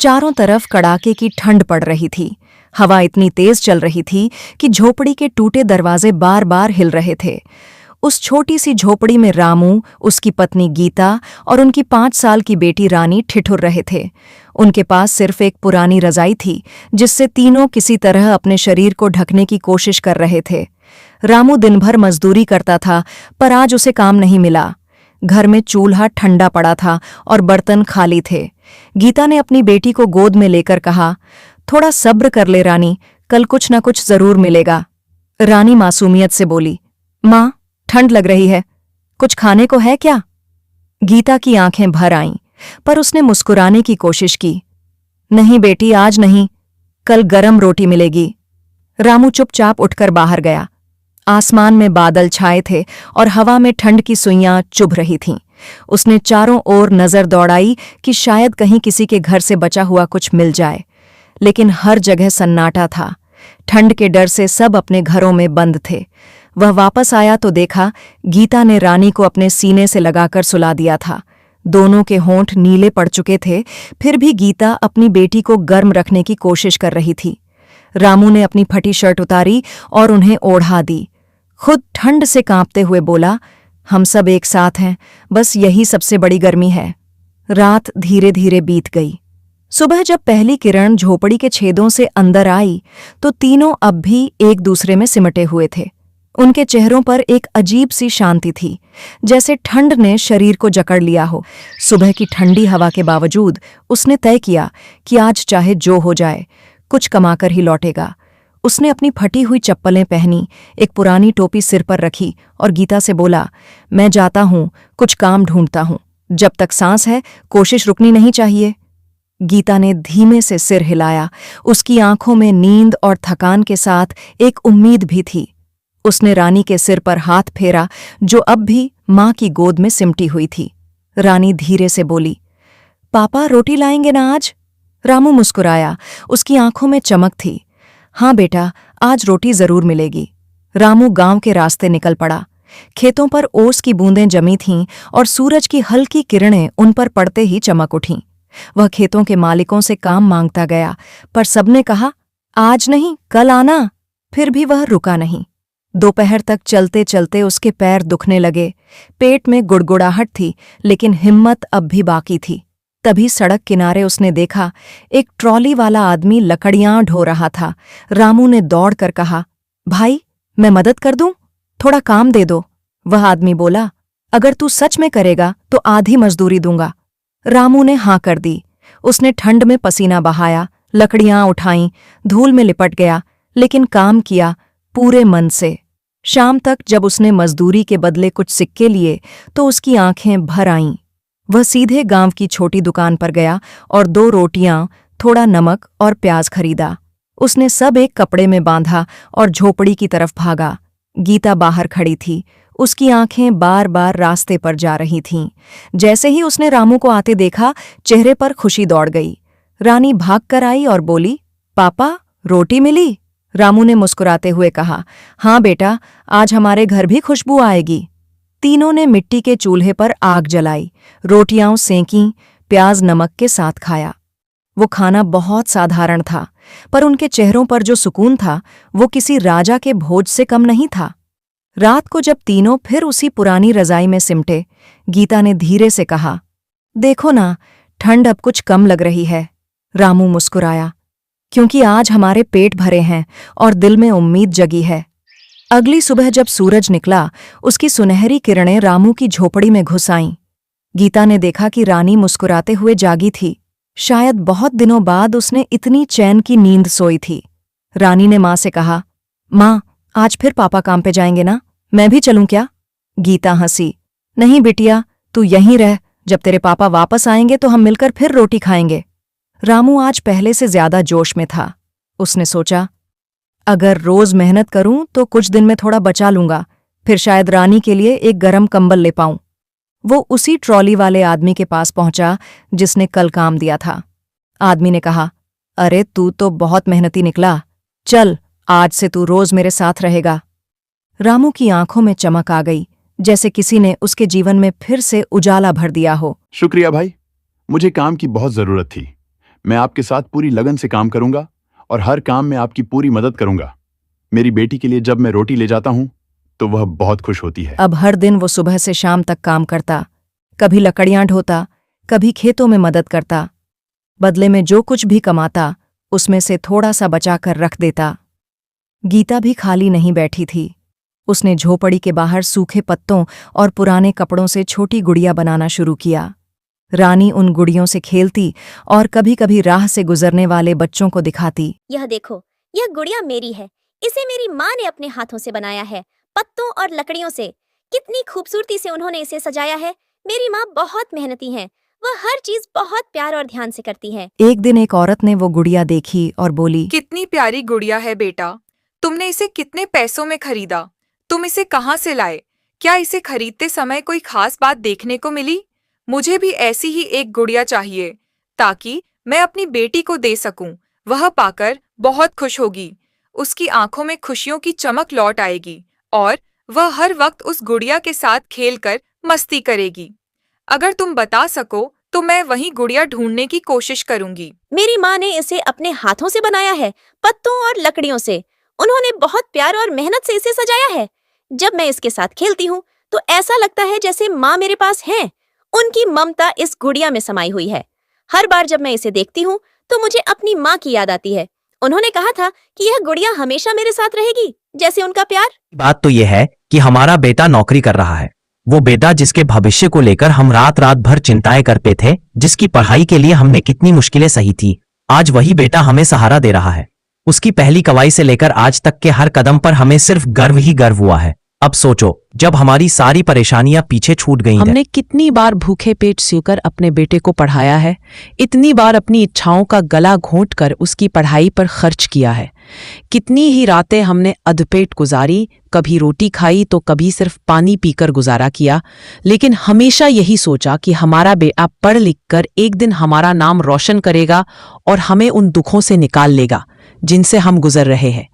चारों तरफ कड़ाके की ठंड पड़ रही थी। हवा इतनी तेज चल रही थी कि झोपड़ी के टूटे दरवाजे बार बार हिल रहे थे। उस छोटी सी झोपड़ी में रामू, उसकी पत्नी गीता और उनकी 5 साल की बेटी रानी ठिठुर रहे थे। उनके पास सिर्फ एक पुरानी रजाई थी, जिससे तीनों किसी तरह अपने शरीर को ढकने की कोशिश कर रहे थे। रामू दिन भर मजदूरी करता था, पर आज उसे काम नहीं मिला। घर में चूल्हा ठंडा पड़ा था और बर्तन खाली थे। गीता ने अपनी बेटी को गोद में लेकर कहा, थोड़ा सब्र कर ले रानी, कल कुछ न कुछ जरूर मिलेगा। रानी मासूमियत से बोली, माँ, ठंड लग रही है, कुछ खाने को है क्या? गीता की आंखें भर आईं, पर उसने मुस्कुराने की कोशिश की। नहीं बेटी, आज नहीं, कल गरम रोटी मिलेगी। रामू चुपचाप उठकर बाहर गया। आसमान में बादल छाए थे और हवा में ठंड की सुइयां चुभ रही थीं। उसने चारों ओर नजर दौड़ाई कि शायद कहीं किसी के घर से बचा हुआ कुछ मिल जाए, लेकिन हर जगह सन्नाटा था। ठंड के डर से सब अपने घरों में बंद थे। वह वापस आया तो देखा गीता ने रानी को अपने सीने से लगाकर सुला दिया था। दोनों के होंठ नीले पड़ चुके थे, फिर भी गीता अपनी बेटी को गर्म रखने की कोशिश कर रही थी। रामू ने अपनी फटी शर्ट उतारी और उन्हें ओढ़ा दी। खुद ठंड से कांपते हुए बोला, हम सब एक साथ हैं, बस यही सबसे बड़ी गर्मी है। रात धीरे धीरे बीत गई। सुबह जब पहली किरण झोपड़ी के छेदों से अंदर आई तो तीनों अब भी एक दूसरे में सिमटे हुए थे। उनके चेहरों पर एक अजीब सी शांति थी, जैसे ठंड ने शरीर को जकड़ लिया हो। सुबह की ठंडी हवा के बावजूद उसने तय किया कि आज चाहे जो हो जाए, कुछ कमाकर ही लौटेगा। उसने अपनी फटी हुई चप्पलें पहनी, एक पुरानी टोपी सिर पर रखी और गीता से बोला, मैं जाता हूं, कुछ काम ढूंढता हूं। जब तक सांस है, कोशिश रुकनी नहीं चाहिए। गीता ने धीमे से सिर हिलाया। उसकी आंखों में नींद और थकान के साथ एक उम्मीद भी थी। उसने रानी के सिर पर हाथ फेरा, जो अब भी मां की गोद में सिमटी हुई थी। रानी धीरे से बोली, पापा रोटी लाएंगे ना आज? रामू मुस्कुराया, उसकी आंखों में चमक थी। हाँ बेटा, आज रोटी जरूर मिलेगी। रामू गांव के रास्ते निकल पड़ा। खेतों पर ओस की बूंदें जमी थीं और सूरज की हल्की किरणें उन पर पड़ते ही चमक उठीं। वह खेतों के मालिकों से काम मांगता गया, पर सबने कहा, आज नहीं, कल आना। फिर भी वह रुका नहीं। दोपहर तक चलते चलते उसके पैर दुखने लगे। पेट में गुड़गुड़ाहट थी, लेकिन हिम्मत अब भी बाकी थी। तभी सड़क किनारे उसने देखा, एक ट्रॉली वाला आदमी लकड़ियां ढो रहा था। रामू ने दौड़कर कहा, भाई, मैं मदद कर दूं? थोड़ा काम दे दो। वह आदमी बोला, अगर तू सच में करेगा तो आधी मजदूरी दूंगा। रामू ने हाँ कर दी। उसने ठंड में पसीना बहाया, लकड़ियां उठाईं, धूल में लिपट गया, लेकिन काम किया पूरे मन से। शाम तक जब उसने मजदूरी के बदले कुछ सिक्के लिए तो उसकी आंखें भर आईं। वह सीधे गांव की छोटी दुकान पर गया और 2 रोटियां, थोड़ा नमक और प्याज खरीदा। उसने सब एक कपड़े में बांधा और झोपड़ी की तरफ भागा। गीता बाहर खड़ी थी। उसकी आंखें बार बार रास्ते पर जा रही थीं। जैसे ही उसने रामू को आते देखा, चेहरे पर खुशी दौड़ गई। रानी भाग कर आई और बोली, पापा, रोटी मिली? रामू ने मुस्कुराते हुए कहा, हाँ बेटा, आज हमारे घर भी खुशबू आएगी। तीनों ने मिट्टी के चूल्हे पर आग जलाई, रोटियां सेंकीं, प्याज नमक के साथ खाया। वो खाना बहुत साधारण था, पर उनके चेहरों पर जो सुकून था वो किसी राजा के भोज से कम नहीं था। रात को जब तीनों फिर उसी पुरानी रजाई में सिमटे, गीता ने धीरे से कहा, देखो ना, ठंड अब कुछ कम लग रही है। रामू मुस्कुराया, क्योंकि आज हमारे पेट भरे हैं और दिल में उम्मीद जगी है। अगली सुबह जब सूरज निकला, उसकी सुनहरी किरणें रामू की झोपड़ी में घुस आईं। गीता ने देखा कि रानी मुस्कुराते हुए जागी थी। शायद बहुत दिनों बाद उसने इतनी चैन की नींद सोई थी। रानी ने माँ से कहा, माँ, आज फिर पापा काम पे जाएंगे ना? मैं भी चलूं क्या? गीता हंसी, नहीं बिटिया, तू यहीं रह। जब तेरे पापा वापस आएंगे तो हम मिलकर फिर रोटी खाएंगे। रामू आज पहले से ज्यादा जोश में था। उसने सोचा, अगर रोज मेहनत करूं तो कुछ दिन में थोड़ा बचा लूंगा, फिर शायद रानी के लिए एक गरम कंबल ले पाऊं। वो उसी ट्रॉली वाले आदमी के पास पहुंचा जिसने कल काम दिया था। आदमी ने कहा, अरे तू तो बहुत मेहनती निकला, चल आज से तू रोज मेरे साथ रहेगा। रामू की आंखों में चमक आ गई, जैसे किसी ने उसके जीवन में फिर से उजाला भर दिया हो। शुक्रिया भाई, मुझे काम की बहुत जरूरत थी। मैं आपके साथ पूरी लगन से काम करूंगा और हर काम में आपकी पूरी मदद करूंगा। मेरी बेटी के लिए जब मैं रोटी ले जाता हूं तो वह बहुत खुश होती है। अब हर दिन वो सुबह से शाम तक काम करता, कभी लकड़ियां ढोता, कभी खेतों में मदद करता। बदले में जो कुछ भी कमाता उसमें से थोड़ा सा बचाकर रख देता। गीता भी खाली नहीं बैठी थी। उसने झोपड़ी के बाहर सूखे पत्तों और पुराने कपड़ों से छोटी गुड़िया बनाना शुरू किया। रानी उन गुड़ियों से खेलती और कभी-कभी राह से गुजरने वाले बच्चों को दिखाती। यह देखो, यह गुड़िया मेरी है। इसे मेरी माँ ने अपने हाथों से बनाया है, पत्तों और लकड़ियों से। कितनी खूबसूरती से उन्होंने इसे सजाया है। मेरी माँ बहुत मेहनती हैं। वह हर चीज बहुत प्यार और ध्यान से करती है। एक दिन एक औरत ने वो गुड़िया देखी और बोली, कितनी प्यारी गुड़िया है बेटा। तुमने इसे कितने पैसों में खरीदा? तुम इसे कहाँ से लाए? क्या इसे खरीदते समय कोई खास बात देखने को मिली? मुझे भी ऐसी ही एक गुड़िया चाहिए ताकि मैं अपनी बेटी को दे सकूं। वह पाकर बहुत खुश होगी। उसकी आंखों में खुशियों की चमक लौट आएगी और वह हर वक्त उस गुड़िया के साथ खेलकर मस्ती करेगी। अगर तुम बता सको तो मैं वही गुड़िया ढूंढने की कोशिश करूंगी। मेरी माँ ने इसे अपने हाथों से बनाया है, पत्तों और लकड़ियों से। उन्होंने बहुत प्यार और मेहनत से इसे सजाया है। जब मैं इसके साथ खेलती हूँ तो ऐसा लगता है जैसे माँ मेरे पास है। उनकी ममता इस गुड़िया में समाई हुई है। हर बार जब मैं इसे देखती हूँ तो मुझे अपनी माँ की याद आती है। उन्होंने कहा था कि यह गुड़िया हमेशा मेरे साथ रहेगी, जैसे उनका प्यार। बात तो यह है कि हमारा बेटा नौकरी कर रहा है। वो बेटा जिसके भविष्य को लेकर हम रात रात भर चिंताएं करते थे, जिसकी पढ़ाई के लिए हमने कितनी मुश्किलें सही थी, आज वही बेटा हमें सहारा दे रहा है। उसकी पहली कमाई से लेकर आज तक के हर कदम पर हमें सिर्फ गर्व ही गर्व हुआ है। अब सोचो, जब हमारी सारी परेशानियां पीछे छूट गई हैं। हमने कितनी बार भूखे पेट सोकर अपने बेटे को पढ़ाया है, इतनी बार अपनी इच्छाओं का गला घोंटकर उसकी पढ़ाई पर खर्च किया है। कितनी ही रातें हमने अधपेट गुजारी, कभी रोटी खाई तो कभी सिर्फ पानी पीकर गुजारा किया, लेकिन हमेशा यही सोचा कि हमारा बेटा पढ़ लिख कर एक दिन हमारा नाम रोशन करेगा और हमें उन दुखों से निकाल लेगा जिनसे हम गुजर रहे हैं।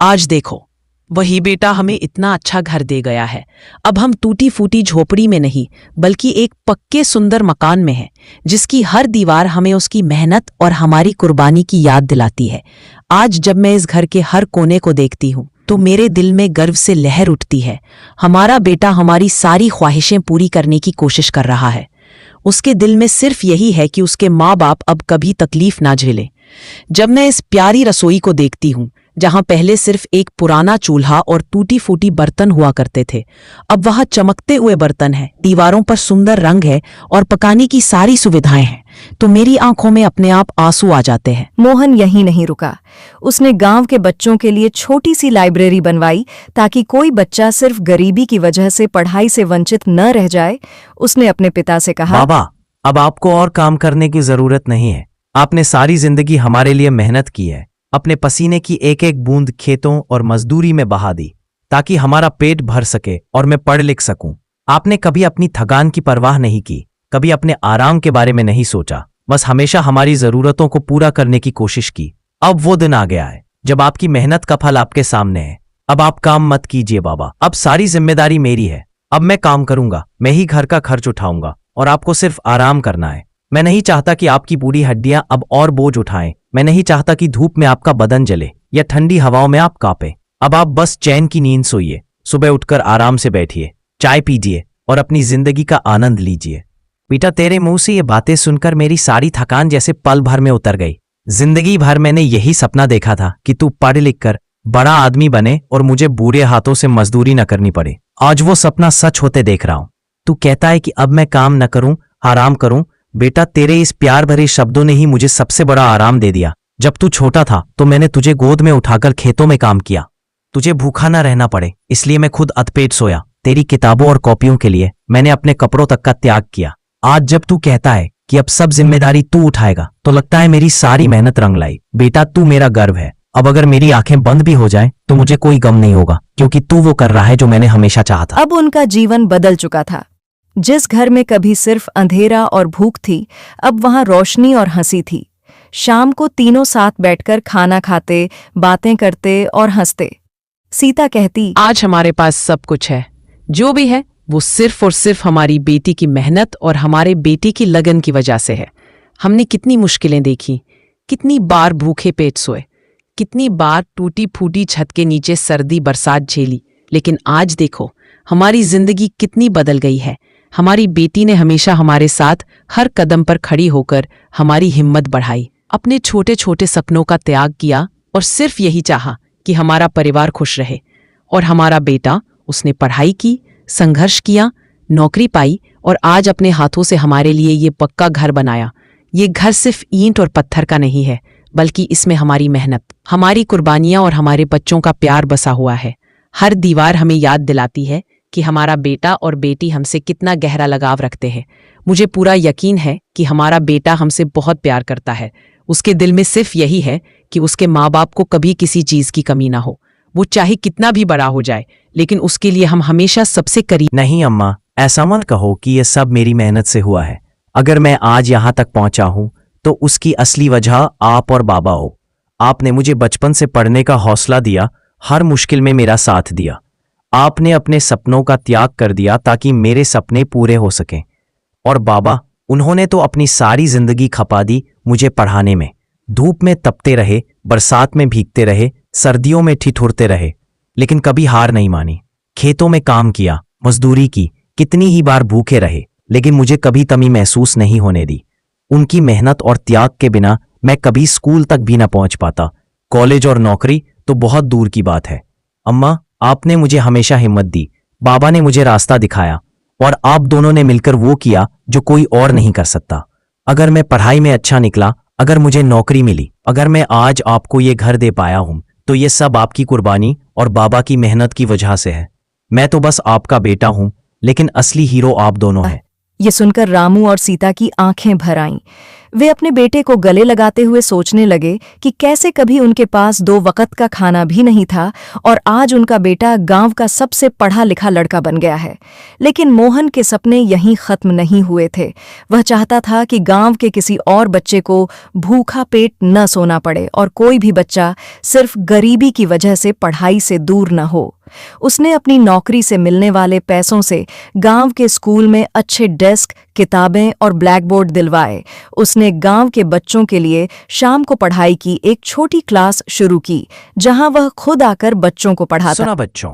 आज देखो, वही बेटा हमें इतना अच्छा घर दे गया है। अब हम टूटी फूटी झोपड़ी में नहीं, बल्कि एक पक्के सुंदर मकान में हैं, जिसकी हर दीवार हमें उसकी मेहनत और हमारी कुर्बानी की याद दिलाती है। आज जब मैं इस घर के हर कोने को देखती हूँ तो मेरे दिल में गर्व से लहर उठती है। हमारा बेटा हमारी सारी ख्वाहिशें पूरी करने की कोशिश कर रहा है। उसके दिल में सिर्फ यही है कि उसके माँ बाप अब कभी तकलीफ ना झेलें। जब मैं इस प्यारी रसोई को देखती हूँ, जहां पहले सिर्फ एक पुराना चूल्हा और टूटी फूटी बर्तन हुआ करते थे, अब वहां चमकते हुए बर्तन हैं, दीवारों पर सुंदर रंग है और पकाने की सारी सुविधाएं हैं, तो मेरी आंखों में अपने आप आंसू आ जाते हैं। मोहन यहीं नहीं रुका। उसने गांव के बच्चों के लिए छोटी सी लाइब्रेरी बनवाई ताकि कोई बच्चा सिर्फ गरीबी की वजह से पढ़ाई से वंचित न रह जाए। उसने अपने पिता से कहा, बाबा, अब आपको और काम करने की जरूरत नहीं है। आपने सारी जिंदगी हमारे लिए मेहनत की है, अपने पसीने की एक एक बूंद खेतों और मजदूरी में बहा दी ताकि हमारा पेट भर सके और मैं पढ़ लिख सकूं। आपने कभी अपनी थकान की परवाह नहीं की, कभी अपने आराम के बारे में नहीं सोचा, बस हमेशा हमारी जरूरतों को पूरा करने की कोशिश की। अब वो दिन आ गया है जब आपकी मेहनत का फल आपके सामने है। अब आप काम मत कीजिए बाबा, अब सारी जिम्मेदारी मेरी है। अब मैं काम करूंगा, मैं ही घर का खर्च उठाऊंगा और आपको सिर्फ आराम करना है। मैं नहीं चाहता कि आपकी बूढ़ी हड्डियां अब और बोझ उठाएं। मैं नहीं चाहता कि धूप में आपका बदन जले या ठंडी हवाओं में आप कांपे। अब आप बस चैन की नींद सोइए, सुबह उठकर आराम से बैठिए, चाय पीजिए और अपनी जिंदगी का आनंद लीजिए। बेटा, तेरे मुंह से ये बातें सुनकर मेरी सारी थकान जैसे पल भर में उतर गई। जिंदगी भर मैंने यही सपना देखा था कि तू पढ़ लिख कर बड़ा आदमी बने और मुझे बुरे हाथों से मजदूरी न करनी पड़े। आज वो सपना सच होते देख रहा हूं। तू कहता है कि अब मैं काम न करूं, आराम करूं। बेटा, तेरे इस प्यार भरे शब्दों ने ही मुझे सबसे बड़ा आराम दे दिया। जब तू छोटा था तो मैंने तुझे गोद में उठाकर खेतों में काम किया, तुझे भूखा न रहना पड़े, इसलिए मैं खुद अधपेट सोया। तेरी किताबों और कॉपियों के लिए मैंने अपने कपड़ों तक का त्याग किया। आज जब तू कहता है कि अब सब जिम्मेदारी तू उठाएगा, तो लगता है मेरी सारी मेहनत रंग लाई। बेटा, तू मेरा गर्व है। अब अगर मेरी आंखें बंद भी हो जाएं तो मुझे कोई गम नहीं होगा, क्योंकि तू वो कर रहा है जो मैंने हमेशा चाहा था। अब उनका जीवन बदल चुका था। जिस घर में कभी सिर्फ अंधेरा और भूख थी, अब वहां रोशनी और हंसी थी। शाम को तीनों साथ बैठकर खाना खाते, बातें करते और हंसते। सीता कहती, आज हमारे पास सब कुछ है, जो भी है वो सिर्फ और सिर्फ हमारी बेटी की मेहनत और हमारे बेटे की लगन की वजह से है। हमने कितनी मुश्किलें देखी, कितनी बार भूखे पेट सोए, कितनी बार टूटी फूटी छत के नीचे सर्दी बरसात झेली, लेकिन आज देखो हमारी जिंदगी कितनी बदल गई है। हमारी बेटी ने हमेशा हमारे साथ हर कदम पर खड़ी होकर हमारी हिम्मत बढ़ाई, अपने छोटे छोटे सपनों का त्याग किया और सिर्फ यही चाहा कि हमारा परिवार खुश रहे। और हमारा बेटा, उसने पढ़ाई की, संघर्ष किया, नौकरी पाई और आज अपने हाथों से हमारे लिए ये पक्का घर बनाया। ये घर सिर्फ ईंट और पत्थर का नहीं है, बल्कि इसमें हमारी मेहनत, हमारी कुर्बानियां और हमारे बच्चों का प्यार बसा हुआ है। हर दीवार हमें याद दिलाती है कि हमारा बेटा और बेटी हमसे कितना गहरा लगाव रखते हैं। मुझे पूरा यकीन है कि हमारा बेटा हमसे बहुत प्यार करता है। उसके दिल में सिर्फ यही है कि उसके माँ बाप को कभी किसी चीज की कमी ना हो, वो चाहे कितना भी बड़ा हो जाए, लेकिन उसके लिए हम हमेशा सबसे करीब। नहीं अम्मा, ऐसा मत कहो कि यह सब मेरी मेहनत से हुआ है। अगर मैं आज यहाँ तक पहुंचा हूं तो उसकी असली वजह आप और बाबा हो। आपने मुझे बचपन से पढ़ने का हौसला दिया, हर मुश्किल में मेरा साथ दिया। आपने अपने सपनों का त्याग कर दिया ताकि मेरे सपने पूरे हो सकें। और बाबा, उन्होंने तो अपनी सारी जिंदगी खपा दी मुझे पढ़ाने में। धूप में तपते रहे, बरसात में भीगते रहे, सर्दियों में ठिठुरते रहे, लेकिन कभी हार नहीं मानी। खेतों में काम किया, मजदूरी की, कितनी ही बार भूखे रहे, लेकिन मुझे कभी कमी महसूस नहीं होने दी। उनकी मेहनत और त्याग के बिना मैं कभी स्कूल तक भी न पहुंच पाता। कॉलेज और नौकरी तो बहुत दूर की बात है। अम्मा, आपने मुझे हमेशा हिम्मत दी, बाबा ने मुझे रास्ता दिखाया और आप दोनों ने मिलकर वो किया जो कोई और नहीं कर सकता। अगर मैं पढ़ाई में अच्छा निकला, अगर मुझे नौकरी मिली, अगर मैं आज आपको ये घर दे पाया हूं, तो ये सब आपकी कुर्बानी और बाबा की मेहनत की वजह से है। मैं तो बस आपका बेटा हूं, लेकिन असली हीरो आप दोनों हैं। ये सुनकर रामू और सीता की आंखें भर आईं। वे अपने बेटे को गले लगाते हुए सोचने लगे कि कैसे कभी उनके पास 2 वक्त का खाना भी नहीं था और आज उनका बेटा गांव का सबसे पढ़ा लिखा लड़का बन गया है। लेकिन मोहन के सपने यहीं खत्म नहीं हुए थे। वह चाहता था कि गांव के किसी और बच्चे को भूखा पेट न सोना पड़े और कोई भी बच्चा सिर्फ गरीबी की वजह से पढ़ाई से दूर न हो। उसने अपनी नौकरी से मिलने वाले पैसों से गांव के स्कूल में अच्छे डेस्क, किताबें और ब्लैकबोर्ड दिलवाए। उसने गांव के बच्चों के लिए शाम को पढ़ाई की एक छोटी क्लास शुरू की, जहां वह खुद आकर बच्चों को पढ़ाता। सुना बच्चों,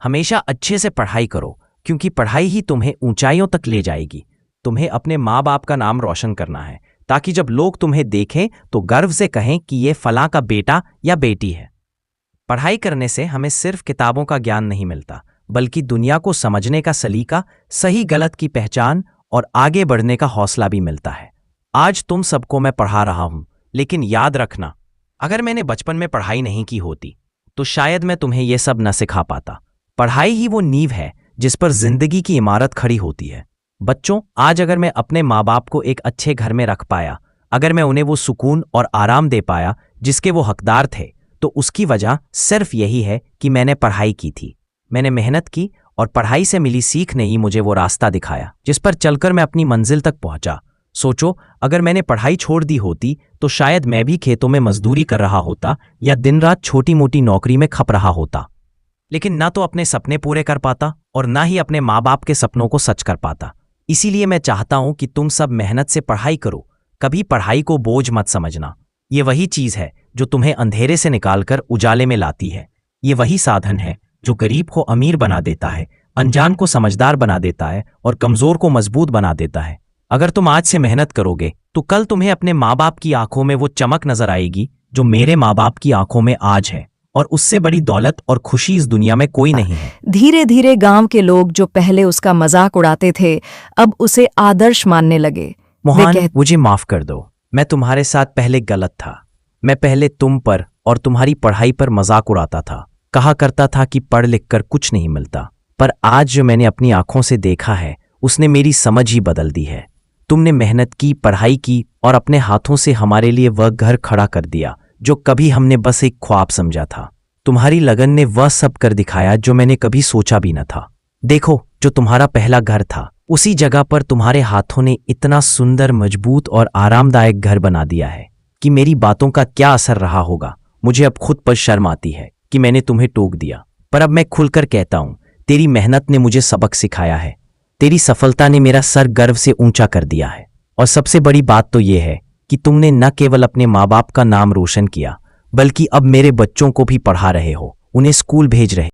हमेशा अच्छे से पढ़ाई करो, क्योंकि पढ़ाई ही तुम्हें ऊंचाइयों तक ले जाएगी। तुम्हें अपने माँ बाप का नाम रोशन करना है, ताकि जब लोग तुम्हें देखें तो गर्व से कहें कि ये फलां का बेटा या बेटी है। पढ़ाई करने से हमें सिर्फ किताबों का ज्ञान नहीं मिलता, बल्कि दुनिया को समझने का सलीका, सही गलत की पहचान और आगे बढ़ने का हौसला भी मिलता है। आज तुम सबको मैं पढ़ा रहा हूं, लेकिन याद रखना, अगर मैंने बचपन में पढ़ाई नहीं की होती तो शायद मैं तुम्हें यह सब न सिखा पाता। पढ़ाई ही वो नींव है जिस पर जिंदगी की इमारत खड़ी होती है। बच्चों, आज अगर मैं अपने माँ बाप को एक अच्छे घर में रख पाया, अगर मैं उन्हें वो सुकून और आराम दे पाया जिसके वो हकदार थे, तो उसकी वजह सिर्फ यही है कि मैंने पढ़ाई की थी। मैंने मेहनत की और पढ़ाई से मिली सीख ने ही मुझे वो रास्ता दिखाया जिस पर चलकर मैं अपनी मंजिल तक पहुंचा। सोचो, अगर मैंने पढ़ाई छोड़ दी होती तो शायद मैं भी खेतों में मजदूरी कर रहा होता या दिन रात छोटी मोटी नौकरी में खप रहा होता, लेकिन ना तो अपने सपने पूरे कर पाता और ना ही अपने माँ बाप के सपनों को सच कर पाता। इसीलिए मैं चाहता हूं कि तुम सब मेहनत से पढ़ाई करो, कभी पढ़ाई को बोझ मत समझना। ये वही चीज है जो तुम्हें अंधेरे से निकालकर उजाले में लाती है। ये वही साधन है जो गरीब को अमीर बना देता है, अनजान को समझदार बना देता है और कमजोर को मजबूत बना देता है। अगर तुम आज से मेहनत करोगे तो कल तुम्हें अपने माँ बाप की आंखों में वो चमक नजर आएगी जो मेरे माँ बाप की आंखों में आज है, और उससे बड़ी दौलत और खुशी इस दुनिया में कोई नहीं है। धीरे धीरे गांव के लोग जो पहले उसका मजाक उड़ाते थे, अब उसे आदर्श मानने लगे। मोहन, मुझे माफ कर दो, मैं तुम्हारे साथ पहले गलत था। मैं पहले तुम पर और तुम्हारी पढ़ाई पर मजाक उड़ाता था, कहा करता था कि पढ़ लिख कर कुछ नहीं मिलता। पर आज जो मैंने अपनी आंखों से देखा है, उसने मेरी समझ ही बदल दी है। तुमने मेहनत की, पढ़ाई की और अपने हाथों से हमारे लिए वह घर खड़ा कर दिया जो कभी हमने बस एक ख्वाब समझा था। तुम्हारी लगन ने वह सब कर दिखाया जो मैंने कभी सोचा भी न था। देखो, जो तुम्हारा पहला घर था, उसी जगह पर तुम्हारे हाथों ने इतना सुंदर, मजबूत और आरामदायक घर बना दिया है कि मेरी बातों का क्या असर रहा होगा। मुझे अब खुद पर शर्म आती है कि मैंने तुम्हें टोक दिया, पर अब मैं खुलकर कहता हूं, तेरी मेहनत ने मुझे सबक सिखाया है। तेरी सफलता ने मेरा सर गर्व से ऊंचा कर दिया है। और सबसे बड़ी बात तो यह है कि तुमने न केवल अपने माँ बाप का नाम रोशन किया बल्कि अब मेरे बच्चों को भी पढ़ा रहे हो, उन्हें स्कूल भेज रहे